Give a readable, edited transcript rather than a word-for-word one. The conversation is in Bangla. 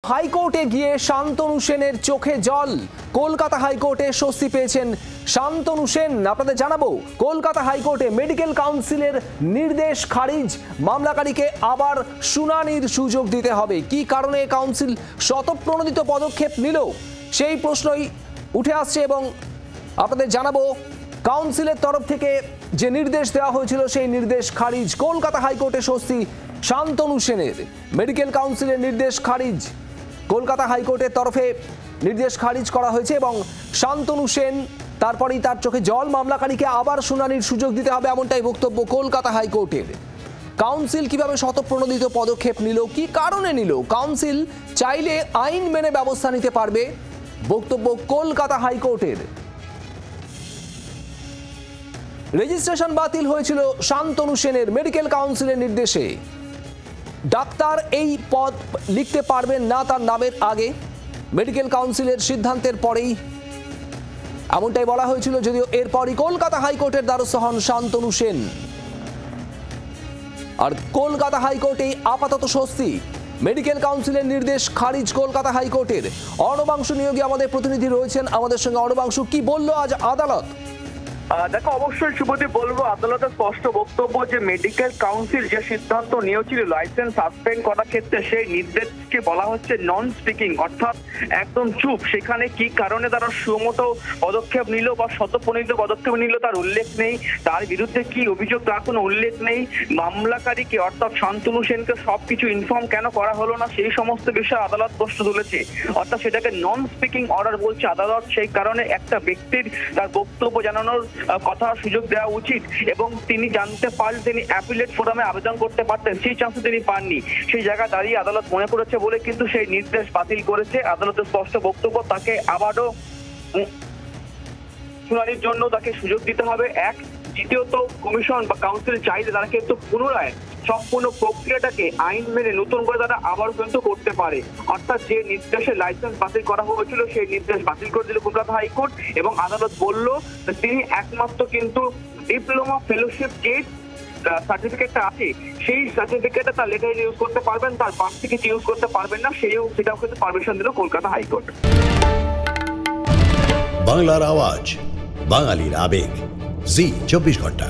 হাইকোর্টে গিয়ে শান্তনু সেনের চোখে জল। কলকাতা হাইকোর্টে স্বস্তি পেয়েছেন শান্তনু সেন। আপনাদের জানাবো, কলকাতা হাইকোর্টে মেডিকেল কাউন্সিলের নির্দেশ খারিজ, মামলাকারীকে আবার শুনানির সুযোগ দিতে হবে। কি কারণে কাউন্সিল স্বতঃপ্রণোদিত পদক্ষেপ নিল সেই প্রশ্নই উঠে আসছে এবং আপনাদের জানাবো কাউন্সিলের তরফ থেকে যে নির্দেশ দেওয়া হয়েছিল সেই নির্দেশ খারিজ। কলকাতা হাইকোর্টে স্বস্তি শান্তনু সেনের। মেডিকেল কাউন্সিলের নির্দেশ খারিজ, কলকাতা হাইকোর্টের তরফে নির্দেশ খারিজ করা হয়েছে এবং শান্তনু সেন তারপরেই তার চোখে জল। মামলাকারীকে আবার শুনানির সুযোগ দিতে হবে, এমনটাই বক্তব্য কলকাতা হাইকোর্টের। কাউন্সিল কিভাবে স্বতঃপ্রণোদিত পদক্ষেপ নিল, কি কারণে নিল? কাউন্সিল চাইলে আইন মেনে ব্যবস্থা নিতে পারবে, বক্তব্য কলকাতা হাইকোর্টের। রেজিস্ট্রেশন বাতিল হয়েছিল শান্তনু সেনের মেডিকেল কাউন্সিলের নির্দেশে। ডাক্তার এই পদ লিখতে পারবেন না তার নামের আগে। মেডিকেল কাউন্সিলের সিদ্ধান্তের পরেই এমনটাই বলা হয়েছিল, যদিও এরপরই কলকাতা হাইকোর্টের দ্বারস্থ হন শান্তনু সেন। আর কলকাতা হাইকোর্টে আপাতত স্বস্তি, মেডিকেল কাউন্সিলের নির্দেশ খারিজ কলকাতা হাইকোর্টের। অর্ণবাংশু নিয়োগী আমাদের প্রতিনিধি রয়েছেন আমাদের সঙ্গে। অর্ণবাংশু, কি বললো আজ আদালত? দেখো, অবশ্যই শুভদীপ বলবো, আদালতের স্পষ্ট বক্তব্য যে মেডিকেল কাউন্সিল যে সিদ্ধান্ত নিয়েছিল লাইসেন্স সাসপেন্ড করার ক্ষেত্রে, সেই নির্দেশকে বলা হচ্ছে নন স্পিকিং, অর্থাৎ একদম চুপ। সেখানে কি কারণে তারা সুমতো পদক্ষেপ নিল বা স্বতঃপ্রণোদিত পদক্ষেপ নিল তার উল্লেখ নেই, তার বিরুদ্ধে কি অভিযোগ তার কোনো উল্লেখ নেই। মামলাকারীকে অর্থাৎ শান্তনু সেনকে সবকিছু ইনফর্ম কেন করা হলো না, সেই সমস্ত বিষয়ে আদালত প্রশ্ন তুলেছে। অর্থাৎ সেটাকে নন স্পিকিং অর্ডার বলছে আদালত। সেই কারণে একটা ব্যক্তির তার বক্তব্য জানানোর কথা সুযোগ দেওয়া উচিত এবং তিনি জানতে পারলে তিনি অ্যাপিলেট ফোরামে আবেদন করতে পারতেন, সেই চান্স তিনি পাননি। সেই জায়গায় দাঁড়িয়ে আদালত মনে করেছে বলে কিন্তু সেই নির্দেশ বাতিল করেছে। আদালতের স্পষ্ট বক্তব্য, তাকে আবারও শুনানির জন্য তাকে সুযোগ দিতে হবে। এক, দ্বিতীয়ত কমিশন বা কাউন্সিল চাইলে তারা কিন্তু পুনরায় সম্পূর্ণ প্রক্রিয়াটাকে আইন মেনে নতুন করে তারা আবার কিন্তু করতে পারে। অর্থাৎ যে নির্দেশে লাইসেন্স বাতিল করা হয়েছিল সেই নির্দেশ বাতিল করে দিল কলকাতা হাইকোর্ট এবং আদালত বলল তিনি একমাত্র কিন্তু ডিপ্লোমা ফেলোশিপ যে সার্টিফিকেটটা আছে সেই সার্টিফিকেটটা তার লেটার ইউজ করতে পারবেন, তার বার্থ সার্টিফিকেট ইউজ করতে পারবেন না, সেটাও কিন্তু পারমিশন দিল কলকাতা হাইকোর্ট। বাংলার আওয়াজ, বাঙালির আবেগ, জি 24 ঘন্টা।